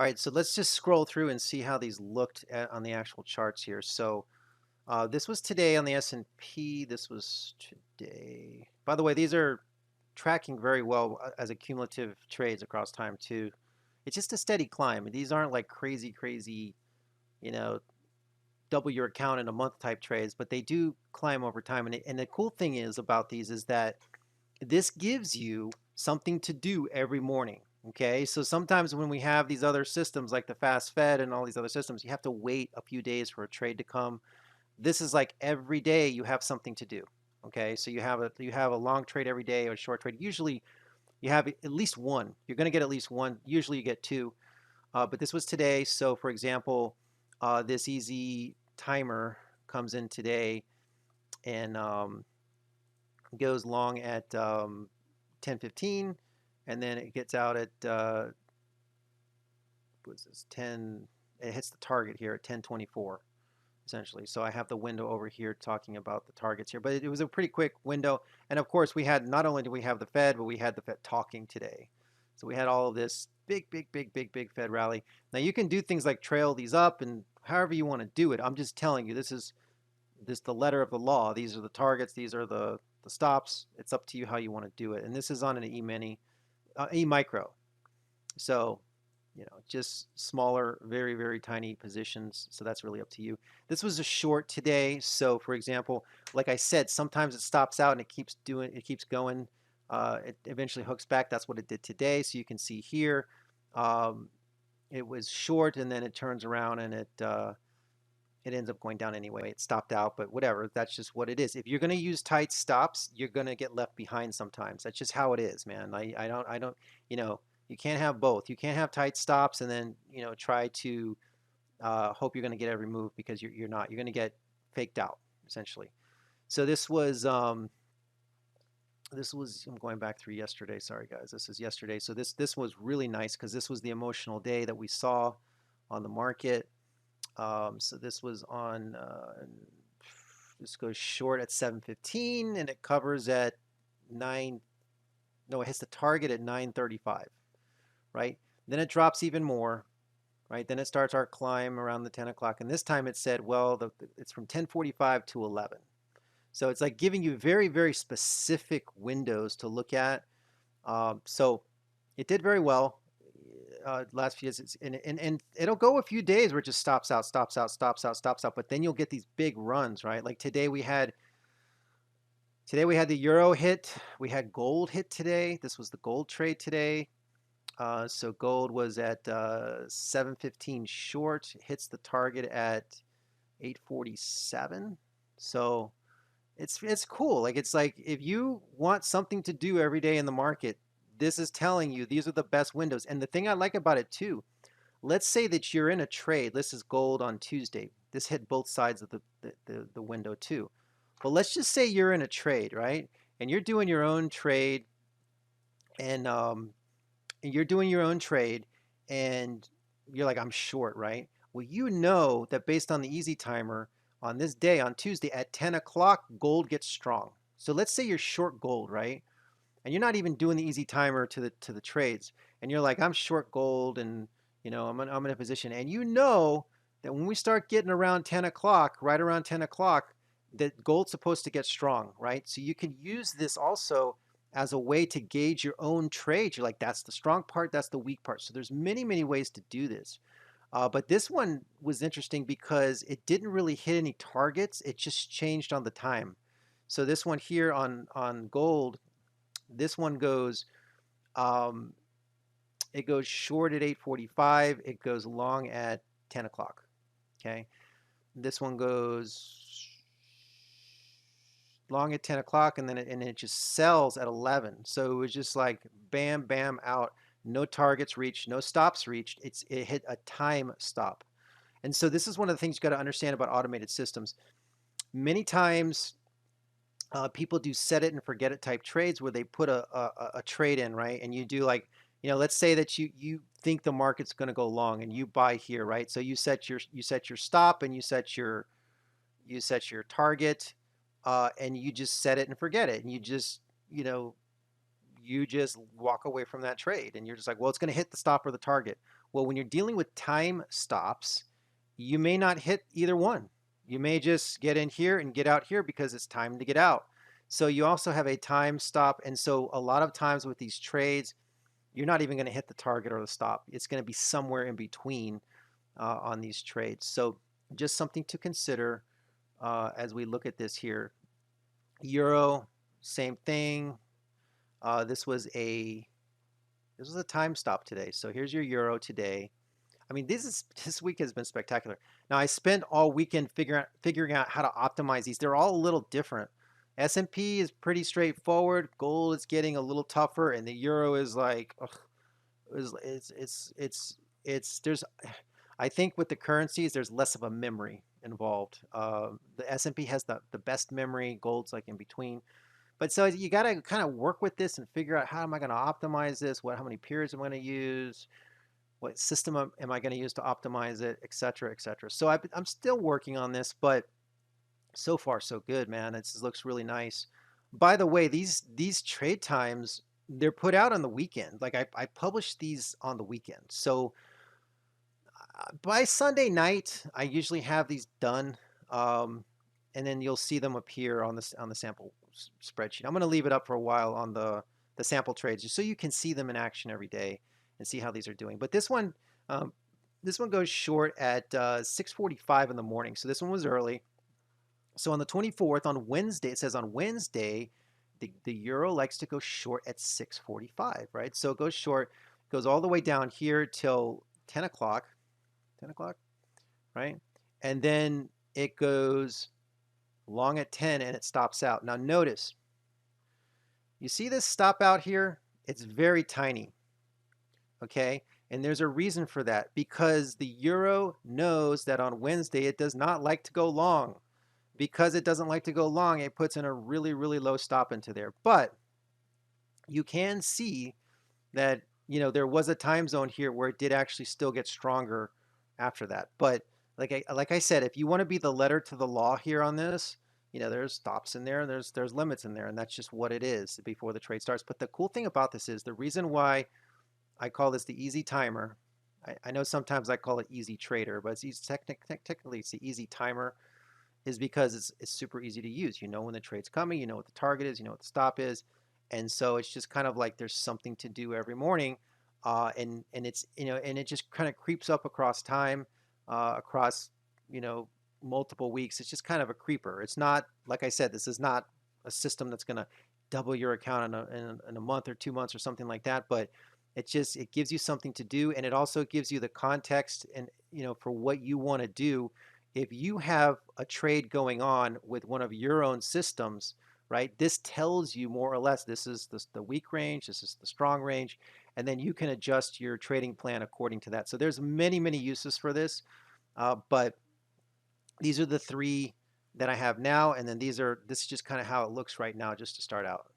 All right, so let's just scroll through and see how these looked on the actual charts here. So this was today on the S&P. This was today. By the way, these are tracking very well as a cumulative trades across time too. It's just a steady climb. These aren't like crazy, crazy, you know, double your account in a month type trades, but they do climb over time. And the cool thing is about these is that this gives you something to do every morning. Okay, so sometimes when we have these other systems like the fast Fed and all these other systems, you have to wait a few days for a trade to come. This is like every day you have something to do. Okay, so you have a long trade every day or a short trade. Usually you have at least one. You're going to get at least one. Usually you get two. But this was today. So for example, this easy timer comes in today and goes long at 10:15, and then it gets out at what's this 10? It hits the target here at 10:24 essentially. So I have the window over here talking about the targets here, but it was a pretty quick window. And of course, we had not only do we have the Fed, but we had the Fed talking today. So we had all of this big, big, big, big, big Fed rally. Now you can do things like trail these up and however you want to do it. I'm just telling you, this the letter of the law. These are the targets. These are the stops. It's up to you how you want to do it. And this is on an E-mini, E-micro. So, just smaller, very, very tiny positions. So that's really up to you. This was a short today. So for example, like I said, sometimes it stops out and it keeps going. It eventually hooks back. That's what it did today. So you can see here, um, it was short and then it turns around and it ends up going down anyway. It stopped out, but whatever. That's just what it is. If you're going to use tight stops, you're going to get left behind sometimes. That's just how it is, man. I don't, you can't have both. You can't have tight stops and then, try to hope you're going to get every move because you're not. You're going to get faked out, essentially. So I'm going back through yesterday. Sorry, guys. This is yesterday. So this was really nice because this was the emotional day that we saw on the market. So this was on, this goes short at 7:15 and it covers at 9, no, it hits the target at 9:35, right? Then it drops even more, right? Then it starts our climb around the 10 o'clock. And this time it said, well, it's from 10:45 to 11. So it's like giving you very, very specific windows to look at. So it did very well last few days, and it'll go a few days where it just stops out, stops out, stops out, stops out. But then you'll get these big runs, right? Like today we had the euro hit, we had gold hit today. This was the gold trade today. So gold was at 7:15 short, hits the target at 8:47. So it's cool. It's like if you want something to do every day in the market, this is telling you these are the best windows. And the thing I like about it too, let's say that you're in a trade. This is gold on Tuesday. This hit both sides of the window too. But let's just say you're in a trade, right? And you're doing your own trade, and you're doing your own trade, and you're like, I'm short, right? Well, you know that based on the easy timer on this day, on Tuesday at 10 o'clock, gold gets strong. So let's say you're short gold, right? And you're not even doing the easy timer to the trades, and you're like, I'm short gold, and I'm in a position, and you know that when we start getting around 10 o'clock, right around 10 o'clock, that gold's supposed to get strong, right? So you can use this also as a way to gauge your own trade. You're like, that's the strong part, that's the weak part. So there's many, many ways to do this. But this one was interesting because it didn't really hit any targets. It just changed on the time. So this one here on gold, this one goes, um, it goes short at 8:45. It goes long at 10 o'clock. Okay. This one goes long at 10 o'clock, and then it just sells at 11. So it was just like bam, bam, out. No targets reached, no stops reached. It hit a time stop. And so this is one of the things you got to understand about automated systems. Many times people do set it and forget it type trades where they put a trade in, right? And you do like, let's say that you think the market's going to go long and you buy here, right? So you set your stop and you set your target, and you just set it and forget it, and you know you just walk away from that trade, and you're just like, well, it's going to hit the stop or the target. Well, when you're dealing with time stops, you may not hit either one. You may just get in here and get out here because it's time to get out. So you also have a time stop. And so a lot of times with these trades, you're not even going to hit the target or the stop. It's going to be somewhere in between on these trades. So just something to consider as we look at this here. Euro, same thing. This was a time stop today. So here's your euro today. I mean, this week has been spectacular. Now I spent all weekend figuring out how to optimize these. They're all a little different. S&P is pretty straightforward. Gold is getting a little tougher, and the euro is like, ugh, it's there's. I think with the currencies, there's less of a memory involved. The S&P has the best memory. Gold's like in between. But so you got to kind of work with this and figure out how am I going to optimize this? How many periods am I going to use? What system am I going to use to optimize it, et cetera, et cetera. So I'm still working on this, but so far so good, man. It looks really nice. By the way, these trade times, they're put out on the weekend. Like I publish these on the weekend. So by Sunday night, I usually have these done, and then you'll see them appear on the sample spreadsheet. I'm going to leave it up for a while on the sample trades, just so you can see them in action every day and see how these are doing. But um, this one goes short at 6:45 in the morning. So this one was early. So on the 24th, on Wednesday, it says on Wednesday, the euro likes to go short at 6:45, right? So it goes short, goes all the way down here till 10 o'clock. 10 o'clock, right? And then it goes long at 10 and it stops out. Now notice, you see this stop out here? It's very tiny, okay? And there's a reason for that, because the euro knows that on Wednesday it does not like to go long. Because it doesn't like to go long, it puts in a really, really low stop into there. But you can see that, there was a time zone here where it did actually still get stronger after that. But like I said, if you want to be the letter to the law here on this, there's stops in there, and there's limits in there, and that's just what it is before the trade starts. But the cool thing about this is the reason why I call this the easy timer. I know sometimes I call it easy trader, but technically it's the easy timer, is because it's super easy to use. You know when the trade's coming, you know what the target is, you know what the stop is, and so it's just kind of like there's something to do every morning, and it's and it just kind of creeps up across time, across you know multiple weeks. It's just kind of a creeper. It's not, like I said, this is not a system that's going to double your account in a month or 2 months or something like that, but it gives you something to do, and it also gives you the context and for what you want to do. If you have a trade going on with one of your own systems, right, this tells you more or less this is the weak range, this is the strong range, and then you can adjust your trading plan according to that. So there's many, many uses for this, but these are the three that I have now, and then this is just kind of how it looks right now just to start out.